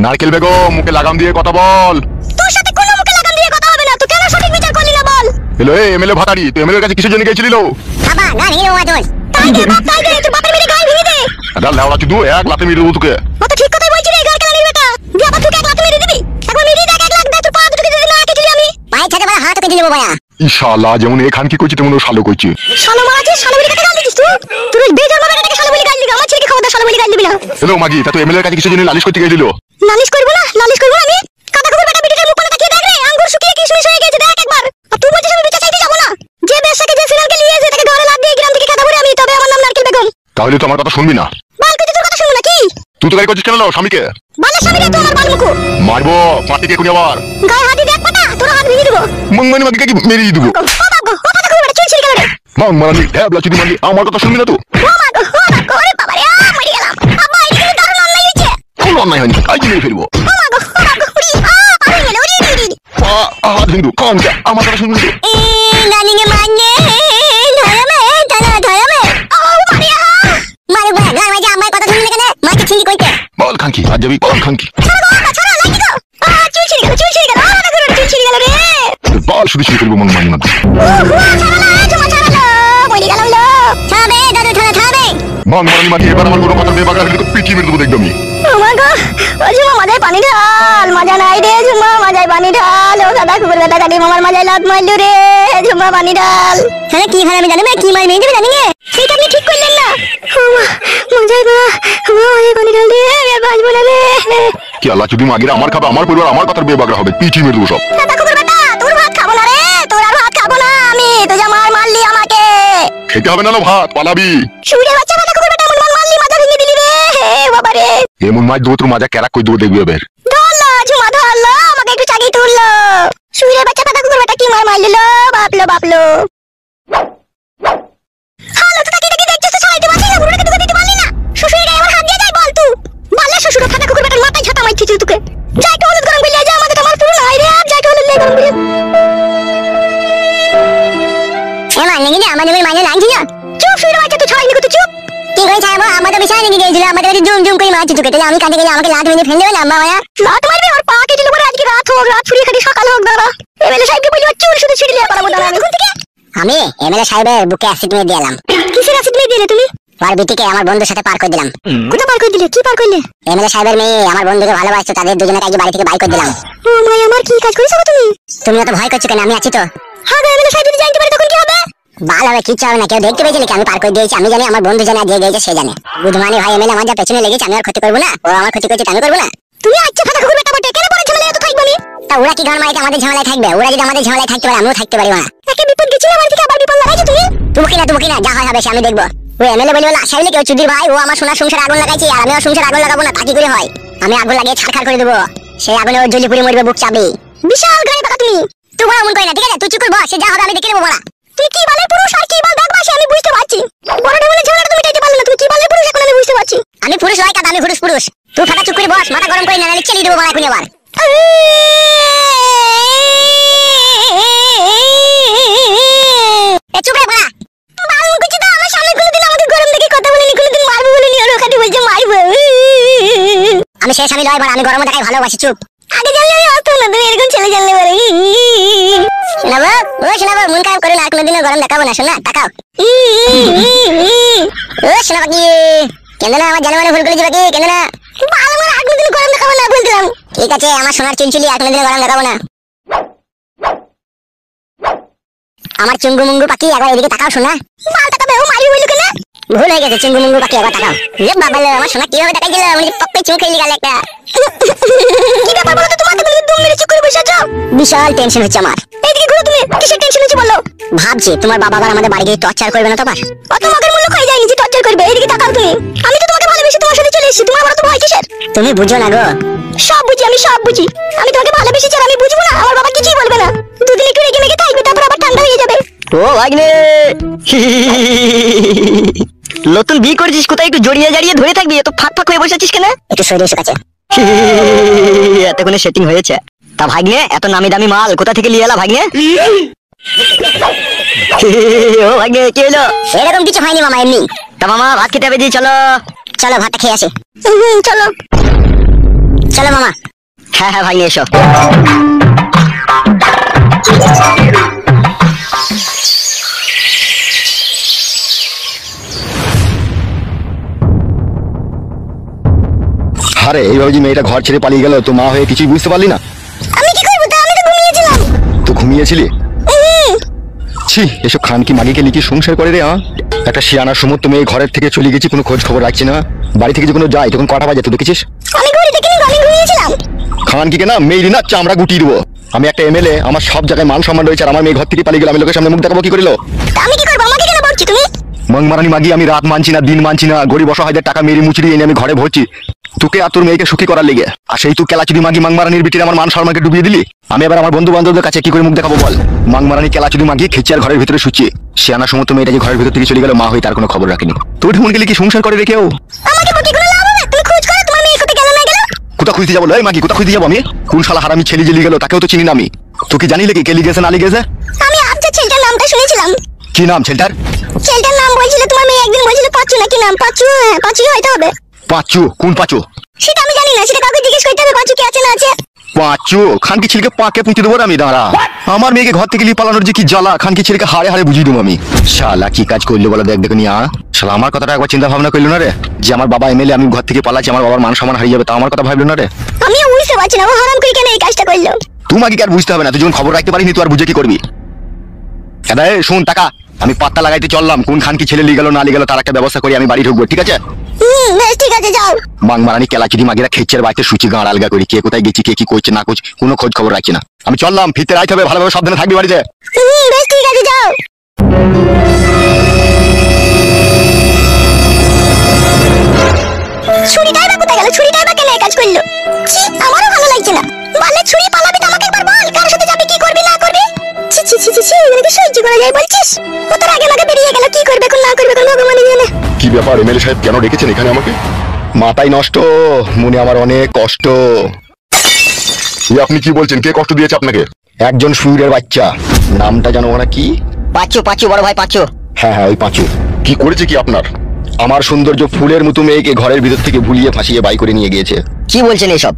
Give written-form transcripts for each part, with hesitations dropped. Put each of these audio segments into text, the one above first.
নারকেল বেগম মুখে লাগাম দিয়ে কথা বল। তোর সাথে কোনো মুখে লাগাম দিয়ে কথা হবে না। তুই কেন সঠিক বিচার করলি না বল? হ্যালো এমএলএ ভাতারি, তুই এমএলএর কাছে কিসের জন্য গিয়েছিলি? বাবা না নিয়ে ওয়া দোস। তাই দে বাপ তাই দে, তোর বাপের মেরে গায় ভেঙে দে। আদা লেওড়া চুদু, এক লাতে মেরে দেবো তোকে। ও তো ঠিক কথাই বলছিস রে, গাল কালানির বেটা। তুই আবার তুই এক লাতে মেরে দিবি। একবার মেরে দে, 1 লাখ দে, তুই পা দুটোকে যদি না কেটে আমি পায়ে ছাড়ে বড় হাত কেটে দেব বায়া। ইনশাআল্লাহ যেমন এখান কি কইছি তেমন ও শালো কইছি। শালো মারাছিস, শালো বলি কাকে গাল দিছিস তুই? তুই বেজন্মা বেটাকে শালো বলি গাল দিবি, আমার ছেলেকে খবরদার শালো বলি গাল দিবি না। হ্যালো মাগি, তা তুই এমএলএর কাছে কিসের জন্য নালিশ করতে গিয়েছিল? নালিশ করব না, নালিশ করব আমি। কাটা কুকুর বেটা বিটিটার মুখ করে তাকিয়ে দেখ রে, আঙ্গুর শুকিয়ে কিশমিশ হয়ে গেছে দেখ একবার। আর তুই বলছিস আমি বিচার চাইতে যাব না? যে বেশাকে যে সিরিয়ালকে নিয়ে এসে তাকে ঘরে লাদ দিয়ে গ্রাম থেকে কাটা ভরে আমি, তবে আমার নাম নারকেল বেগম। তাহলে তো আমার কথা শুনবি না। বাল কইতে তোর কথা শুনবো না কি? তুই তো গাড়ি করছিস কেন স্বামীকে? বালের স্বামীরা তো আমার বাল মুখো। মারবো পাটিকে কোনি আবার। গায়ে হাত দেখ পাটা, তোর হাত ভেঙে দিব। মংমানি মাগিকে কি মেরে দিব? ও বাবা, ও কথা কই বেটা চুল ছিড়ে গেল রে। মাং মারানি হ্যাবলা চুদি মারলি, আমার কথা শুনবি না তুই? ও মা গো, ও মা গো, ওরে বাবা রে, মরে গেলাম। আব্বা এটা কি দারুণ অন্যায় হইছে? কোন অন্যায় হয়নি, কাই মেরে ফেলবো। ও মা গো, উড়ি পারে গেল উড়ি উড়ি। হিন্দু কান কে আমার কথা শুনবি না? নানিকে মানে ধরমে ধরমে ও মারিয়া মারে বড় গান মাঝে আমার কথা শুনলি কেন? মাকে ছিলি কইতে বল খানকি আজ যাবি, বল খানকি। ছাড়ো লাগি গো। চুল ছিড়ে গেল চুল ছিড়ে গেল, আলাদা করে চুল ছিড়ে গেল রে। বল শুধু শুরু করবো মংমানি মাগি। ছাড়ো মরে গেল লো। ছাড়বে দাদু ছাড়বে। মংমানি মাগি এবার আমার কোনো কথা বেবাগা হলে তো পিটি মেরে দেবো দেখবি আমি। ও মা গো, ও ঝুমা মাজায় পানি ঢাল, মজা নাই রে ঝুমা মাজায় পানি ঢাল। ও দাদা কুকুর বেটা কাটি মামার মাজায় লাত মারলু রে, ঝুমা পানি ঢাল। হ্যাঁ কি হয় আমি জানি না, কি মার মেয়ে দেবে জানি না, সেটা আপনি ঠিক করলেন না। ও মা মাজায় বা মাজায় পানি ঢাল রে, আমি আর বাঁচবো না রে। কি আল্লাহ চুদি মাগিরা আমার খাবে, আমার পরিবার আমার কথার বেবাগা হবে, পিটি মেরে দেবো সব। দাদা কুকুর বেটা তোর ভাত খাবো না রে, তোর আর ভাত খাবো না আমি। তো যা মারলি আমাকে, খেতে হবে না ভাত, পালাবি। শুয়ে বাচ্চা দাদা কুকুর বেটা এমন মারলি, মাজা ভেঙে দিলি রে বাবা রে। এমন মাছ দেবো তোর মাজা ক্যারাক করে দেবো দেখবি এবার। ধরলো ঝুমা ধরলো, আমাকে একটু চাগিয়ে তুললো। শুয়ে বাচ্চা দাদা কুকুর বেটা কি মার মারলো বাপলো। হালো তো তাকিয়ে দেখছিস তো সবাই দিবাছি না, বুড়োকে তুই দিতে পারলি না। শ্বশুরের গায়ে আমার হাত দিয়ে যায় বল তুই? বাল্লা শ্বশুর দাদা কুকুর বেটার মাথায় ঝাঁটা মারছিস তোকে। যাই তো হলুদ গরম বিলিয়ে যা, আমাকে তো আমার পুরো নাই রে, আর যাই তো হলুদ গরম বিলিয়ে। এমন নাকি না আমাদের মাঝে লাগছিল। চুপ শুয়ে বাচ্চা তুই ছাড়াই নিকো, তুই চুপ। কি করে ছাড়বো, আমরা তো বিছানায় নিয়ে গিয়েছিল, আমাদের জুম করে মারছি তোকে। তাহলে আমি কাঁদে গেলে আমাকে লাত ভেঙে ফেলে দেবে না মায়া? লাত মারবি আর পা কেটে দেবো আজকে, রাত হোক রাত ফুরিয়ে খাটি সকাল হোক দাঁড়া। এমএলএ সাহেবকে বলি চুল শুধু ছিড়িয়ে পারাবো দাঁড়া আমি ঘুম থেকে। আমি এমএলএ সাহেবের বুকে অ্যাসিড মেরে দিলাম। কিসের অ্যাসিড মেরে দিলে তুমি? আর বিটিকে আমার বন্ধুর সাথে পার করে দিলাম। কোথা পার করে দিলে, কি পার করলে? এমএলএ সাহেবের মেয়ে আমার বন্ধুকে ভালোবাসতো, তাদের দুজনের আগে বাড়ি থেকে বাইর করে দিলাম। ও মাই, আমার কি কাজ করেছো তুমি? তুমি এত ভয় করছো কেন, আমি আছি তো। হ্যাঁ এমএলএ সাহেব যদি জানতে পারে তখন কি হবে? ভালো হবে, কিচ্ছু হবে না। কেউ দেখতে পেয়েছিল কি আমি পার করে দিয়েছি? আমি জানি, আমার বন্ধু জানে, দিয়ে গেছে সে জানে। বুধমানি ভাই এমএলএ আমার যা পেছনে লেগেছে, আমি আর ক্ষতি করবো না। ও আমার ক্ষতি করছে, আমি করবো না। তুমি আচ্ছা ফাটা কুকুর বেটা বটে, কেন পরে ঝামেলায় তো থাকবো আমি? তা ওরা কি গান মাইতে আমাদের ঝামেলায় থাকবে? ওরা যদি আমাদের ঝামেলায় থাকতে পারে, আমিও থাকতে পারি না। একে বিপদ গেছিল, আমার থেকে আবার বিপদ লাগাইছো তুমি। তুমি কি না যা হয় হবে সে আমি দেখবো। ও এমএলএ বলি বলে আশা হইলে কেউ চুদির ভাই, ও আমার সোনার সংসার আগুন লাগাইছে, আর আমি ওর সংসার আগুন লাগাবো না, তা কি করে হয়? আমি আগুন লাগিয়ে ছাড়খাড় করে দেবো, সেই আগুনে ও জ্বলি পুড়ে মরবে, বুক চাবে। বিশাল গায়ে পাকা তুমি। তুই বড় মন করি না, ঠিক আছে? তুই চুপ করে বস, সে যা হবে আমি দেখে নেবো বড়া। তুই কি বলে পুরুষ আর কি বল দেখবাসী আমি বুঝতে পারছি। বড় ঢেউলে ঝামেলাটা তুমি চাইতে পারলে না, তুমি কি বলে পুরুষ এখন আমি বুঝতে পারছি। আমি পুরুষ নয় কাদ, আমি পুরুষ। তুই ফাটা চুপ করে বস, মাথা গরম করে না, নালে চেলি দেবো বড়া এখন আবার। এ চুপ রে বড়া। বাল মুখে তো আমার সামনে কোনোদিন আমাকে গরম দেখে কথা বলেনি, কোনোদিন মারবো বলেনি, আর ওখানে বলছে মারবো। আমি শেষ আমি লয় বড়া, আমি গরম দেখাই ভালোবাসি, চুপ। আগে জানলে আমি আসতো না, তুমি এরকম ছেলে জানলে বলে। শোনাবো শোনাবো, মন খারাপ করো না, আর কোনোদিনও গরম দেখাবো না, শোনা তাকাও। ও শোনা বাকি কেন না, আমার জানে ভুল করেছি বাকি, কেন না? ভালো করে আর কোনোদিন গরম দেখাবো না বলছিলাম। ঠিক আছে আমার সোনার চুলচুলি, আর কোনোদিন গরম দেখাবো না। আমার চুঙ্গু মুঙ্গু পাখি একবার এদিকে তাকাও, শোনা। বাল তাকাবে, ও মারি বলি কেন? ভুল হয়ে গেছে, চুঙ্গু মুঙ্গু পাখি একবার তাকাও। এ বাবা লে, আমার সোনা কিভাবে তাকাইছিল, আমি পপে চুম খেলি গেল একটা। কি ব্যাপার বলো তো, তোমাকে তুমি দম মেরে চুপ করে বসে আছো? বিশাল টেনশন হচ্ছে আমার। এইদিকে ঘুরো তুমি, কিসের টেনশন হচ্ছে বলো? ভাবছি তোমার বাবা আবার আমাদের বাড়ি গিয়ে টর্চার করবে না তো? আবার অত মগের মূল্য হয়ে যায়নি যে টর্চার করবে। এইদিকে তাকাও তুমি, আমি তো তোমাকে ভালোবেসে তোমার সাথে চলে এসেছি, তোমার বড় তো ভয় কিসের? তুমি বুঝো না গো। সব বুঝি, আমি সব বুঝি। আমি তোমাকে ভালোবেসেছি আর আমি বুঝবো না? আমার বাবা কিছুই বলবে না, দুদিন একটু রেগে মেগে থাকবে, তারপর আবার ঠান্ডা হয়ে যাবে। ও ভাগ্নে, নতুন বিয়ে করেছিস, কোথায় একটু জড়িয়ে জড়িয়ে ধরে থাকবি, এত ফাঁক হয়ে বসে আছিস কেন? একটু সরে এসে কাছে। এতক্ষণে সেটিং হয়েছে। তা ভাগ্নে, এত নামি দামি মাল কোথা থেকে নিয়ে এলা ভাগ্নে? ও ভাগ্নে কি হলো? এরকম কিছু হয়নি মামা, এমনি। তা মামা ভাত খেতে হবে, চলো চলো ভাতটা খেয়ে আসি। চলো। চলো মামা। হ্যাঁ হ্যাঁ ভাগ্নে এসো। আরে এইভাবে যে মেয়েটা ঘর ছেড়ে পালিয়ে গেল, তো মা হয়ে কিছুই বুঝতে পারলি না? আমি কি করবো, তা আমি তো ঘুমিয়েছিলাম। তো ঘুমিয়েছিলি? ছি, এসব খান কি মাগিকে লিখে সংসার করে রে? একটা শিয়ানার সমস্ত মেয়ে ঘরের থেকে চলে গেছি, কোনো খোঁজ খবর রাখছি না। বাড়ি থেকে যখন যাই তখন কটা বাজে তুই দেখেছিস? আমি ঘড়ি দেখিনি, আমি ঘুমিয়েছিলাম। খান কি না মেয়েরই না চামড়া গুটিয়ে দেবো। আমি একটা এমএলএ, আমার সব জায়গায় মান সম্মান রয়েছে, আর আমার মেয়ে ঘর থেকে পালিয়ে গেল, আমি লোকের সামনে মুখ দেখাবো কি করিল? তা আমি কি করবো, আমাকে কেন বলছি তুমি? মংমারানি মাগি, আমি রাত মানছি না, দিন মানছি না, গরিব অসহায়দের টাকা মেরি মুচড়ি এনে আমি ঘরে ভরছি তোকে আর তোর মেয়েকে সুখী করার লেগে। আর সেই তুই কেলাচুদি মাগি মাংমারানির বিটির আমার মান সম্মানকে ডুবিয়ে দিলি। আমি এবার আমার বন্ধু বান্ধবদের কাছে কি করে মুখ দেখাবো বল? মাংমারানি কেলাচুদি মাগি খেচিয়ার ঘরের ভিতরে শুচ্ছি। শিয়ানা সমস্ত মেয়েটা যে ঘরের ভিতর থেকে চলে গেল, মা হয়ে তার কোনো খবর রাখেনি। তোর ঢুমন গেলে কি সংসার করে রেখেও? আমাকে বকি কোনো লাভ হবে? তুমি খোঁজ করো তোমার মেয়ে কোথায় গেল না গেল। কোথা খুঁজতে যাবো লয় মাগি, কোথা খুঁজতে যাবো আমি? কোন শালা হারামি ছেলে জেলি গেল তাকেও তো চিনি না আমি। তুই কি জানিলে কি কে লিগেছে না লিগেছে? আমি আবজা ছেলেটার নামটা শুনেছিলাম। কি নাম ছেলেটার? ছেলেটার নাম বলছিল তোমার মেয়ে, একদিন বলছিল পাঁচু নাকি নাম। পাঁচু, হ্যাঁ পাঁচু হয়তো হবে। পাঁচু? কোন পাঁচু? সেটা আমি জানি না, সেটা কাউকে জিজ্ঞেস করতে হবে পাঁচু কে আছে না আছে। পাঁচু? খানকি ছেলেকে পাকে পুঁতে দেবো আমি, দাঁড়া। আমার মেয়েকে ঘর থেকে নিয়ে পালানোর যে কি জ্বালা, খানকি ছেলেকে হাড়ে হাড়ে বুঝিয়ে দেবো আমি। শালা কি কাজ করলো বলো দেখ দেখো নিয়া। শালা আমার কথাটা একবার চিন্তা ভাবনা করলো না রে, যে আমার বাবা এমএলএ, আমি ঘর থেকে পালাচ্ছি, আমার বাবার মান সম্মান হারিয়ে যাবে, তা আমার কথা ভাবলো না রে। আমিও বুঝতে পারছি না ও হারাম করে কেন এই কাজটা করলো। তোমাকে কি আর বুঝতে হবে না, তুই যখন খবর রাখতে পারিনি তুই আর বুঝে কি করবি? দাদা শোন টাকা, আমি পাত্তা লাগাইতে চললাম, কোন খানকি ছেলে লিয়ে গেল না লিয়ে গেল তার একটা ব্যবস্থা করি, আমি বাড়ি ঢুকবো, ঠিক আছে? বেশ ঠিক আছে যাও। মাংমারানি কেলাচুদি মাগিরা খেচ্ছের বাড়িতে সুচি গাঁড় আলগা করি, কে কোথায় গেছি, কে কি করছে না করছে, কোনো খোঁজ খবর রাখছি না। আমি চললাম, ফিরতে রাইতে হবে, ভালোভাবে সাবধানে থাকবি বাড়িতে। বেশ ঠিক আছে যাও। ছুরিটাই বা কোথায় গেল? ছুরিটাই বা কেন এই কাজ করলো? ছি, আমারও ভালো লাগছে না। বলে ছুরি পালাবি তো আমাকে একবার বল, কার সাথে যাবি, কি করবি না করবি। ছি ছি ছি ছি, এগুলো কি সহ্য করা যায় বলছিস? ও তোর আগে আমাকে বেরিয়ে গেল, কি করবে কোন না করবে কোন ভগবানই জানে। কি ব্যাপার এমএলএ সাহেব, কেন রেখেছেন এখানে আমাকে? মাথায় নষ্ট, মনে আমার অনেক কষ্ট। আপনি কি বলছেন, কে কষ্ট দিয়েছে আপনাকে? একজন সুরের বাচ্চা, নামটা জানো না কি? পাঁচু, পাঁচু বড় ভাই পাঁচু। হ্যাঁ হ্যাঁ ওই পাঁচু। কি করেছে কি আপনার? আমার সৌন্দর্য ফুলের মতো মেয়েকে ঘরের ভিতর থেকে ভুলিয়ে ফাঁসিয়ে বাই করে নিয়ে গিয়েছে। কি বলছেন এসব?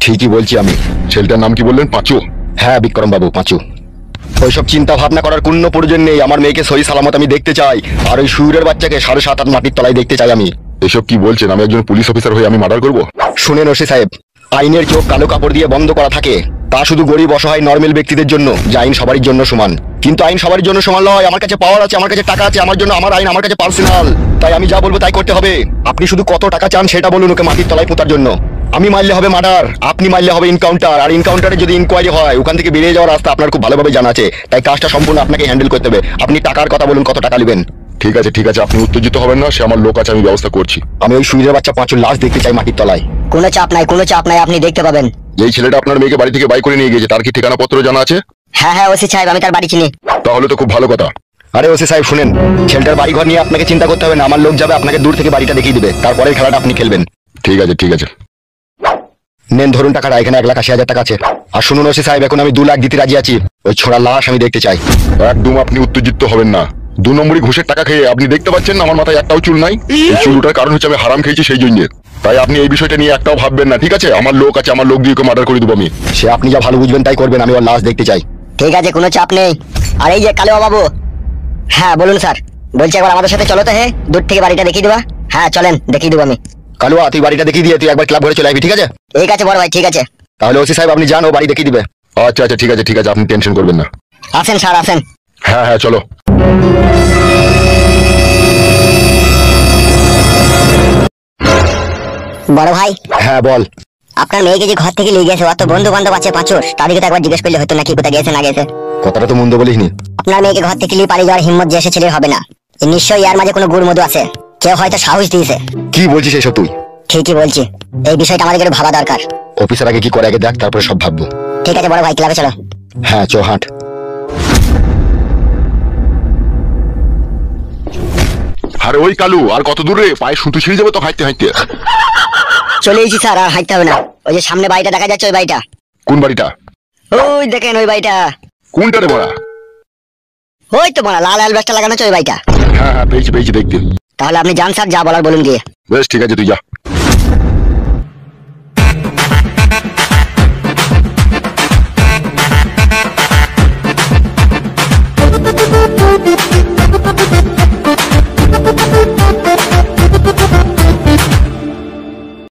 ঠিকই বলছি আমি। ছেলেটার নাম কি বললেন? পাঁচু? হ্যাঁ বিক্রম বাবু, পাঁচু। ওইসব চিন্তা ভাবনা করার কোনো প্রয়োজন নেই, আমার মেয়েকে সহি সালামত আমি দেখতে চাই, আর ওই সুরের বাচ্চাকে 7.5 মাটির তলায় দেখতে চাই আমি। এসব কি বলছেন? আমি একজন পুলিশ অফিসার হয়ে আমি মার্ডার করব? শুনেন ওসি সাহেব, আইনের চোখ কালো কাপড় দিয়ে বন্ধ করা থাকে, তা শুধু গরিব অসহায় নর্মাল ব্যক্তিদের জন্য, যে আইন সবার জন্য সমান। কিন্তু আইন সবার জন্য সমান নয়। আমার কাছে পাওয়ার আছে, আমার কাছে টাকা আছে, আমার জন্য আমার আইন আমার কাছে পার্সোনাল, তাই আমি যা বলবো তাই করতে হবে। আপনি শুধু কত টাকা চান সেটা বলুন ওকে মাটির তলায় পোতার জন্য। আমি মারলে হবে মার্ডার, আপনি মারলে হবে ইনকাউন্টার, আর ইনকাউন্টারে যদি ইনকোয়ারি হয় ওখান থেকে বেরিয়ে যাওয়ার রাস্তা আপনার খুব ভালোভাবে জানা আছে, তাই কাজটা সম্পূর্ণ আপনাকে হ্যান্ডেল করতে হবে। আপনি টাকার কথা বলুন, কত টাকা নেবেন? ঠিক আছে, আপনি উত্তেজিত হবেন না, সে আমার লোক আছে, আমি ব্যবস্থা করছি। আমি ওই সুইরের বাচ্চা পাঁচুর লাশ দেখতে চাই মাটির তলায়। কোনো চাপ নাই, কোনো চাপ নাই, আপনি দেখতে পাবেন। যেই ছেলেটা আপনার মেয়েকে বাড়ি থেকে বাই করে নিয়ে গিয়েছে তার কি ঠিকানা পত্র জানা আছে? হ্যাঁ হ্যাঁ ওসি সাহেব, আমি তার বাড়ি চিনি। তাহলে তো খুব ভালো কথা। আরে ওসি সাহেব শুনেন, ছেলেটার বাড়ি ঘর নিয়ে আপনাকে চিন্তা করতে হবে না, আমার লোক যাবে আপনাকে দূর থেকে বাড়িটা দেখিয়ে দিবে, তারপরে খেলাটা আপনি খেলবেন। ঠিক আছে। নেন ধরুন টাকাটা, এখানে 1,80,000 টাকা আছে। আর শুনুন ওসি সাহেব, এখন আমি 2 লাখ দিতে রাজি আছি, ওই ছোড়ার লাশ আমি দেখতে চাই। একদম আপনি উত্তেজিত হবেন না, 2 নম্বরই ঘুষের টাকা খেয়ে আপনি দেখতে পাচ্ছেন না আমার মাথায় একটাও চুল নাই। এই চুল ওঠার কারণ হচ্ছে আমি হারাম খেয়েছি সেই জন্য, তাই আপনি এই বিষয়টা নিয়ে একটাও ভাববেন না, ঠিক আছে? আমার লোক আছে, আমার লোক দিয়ে মার্ডার করে দেবো আমি। সে আপনি যা ভালো বুঝবেন তাই করবেন, আমি ওর লাশ দেখতে চাই। ঠিক আছে, কোনো চাপ নেই। আর এই যে কালো বাবু। হ্যাঁ বলুন স্যার। বলছি একবার আমাদের সাথে চলো তো, হে দূর থেকে বাড়িটা দেখিয়ে দেবা। হ্যাঁ চলেন, দেখিয়ে দেবো আমি। কালুয়া তুই বাড়িটা দেখিয়ে দিয়ে তুই একবার ক্লাব ঘরে চলে আসবি, ঠিক আছে? ঠিক আছে বড় ভাই, ঠিক আছে। তাহলে ওসি সাহেব আপনি যান, ও বাড়ি দেখিয়ে দিবে। আচ্ছা ঠিক আছে, আপনি টেনশন করবেন না। আসেন স্যার আসেন। হ্যাঁ চলো। বড় ভাই। হ্যাঁ বল। আপনার মেয়েকে যে ঘর থেকে নিয়ে গেছে, অত বন্ধু বান্ধব আছে পাঁচুর, তাদেরকে তো একবার জিজ্ঞেস করলে হতো নাকি কোথায় গেছে না গেছে। কথাটা তো মন্দ বলিসনি। আপনার মেয়েকে ঘর থেকে নিয়ে পালিয়ে যাওয়ার হিম্মত যে ছেলের হবে না, নিশ্চয়ই এর মাঝে কোনো গুড় মধু আছে, কেউ হয়তো সাহস দিয়েছে। কি বলছিস এসব তুই? ঠিকই বলছি, এই বিষয়টা আমাদের একটু ভাবা দরকার। অফিসার আগে কি করে আগে দেখ, তারপরে সব ভাববো। ঠিক আছে বড় ভাই, ক্লাবে চলো। হ্যাঁ চো হাঁট। আরে ওই কালু, আর কত দূরে? পায়ে সুতো ছিঁড়ে যাবে তো হাঁটতে হাঁটতে। চলে এসেছি স্যার, আর হাঁটতে হবে না। ওই যে সামনে বাড়িটা দেখা যাচ্ছে, ওই বাড়িটা। কোন বাড়িটা? ওই দেখেন ওই বাড়িটা। কোনটা রে বড়া? ওই তো বড়া লাল অ্যালবাসটা লাগানো আছে ওই বাড়িটা। হ্যাঁ পেয়েছি দেখতে। তাহলে আপনি যান স্যার, যা বলার বলুন গিয়ে। বেশ ঠিক আছে, তুই যা।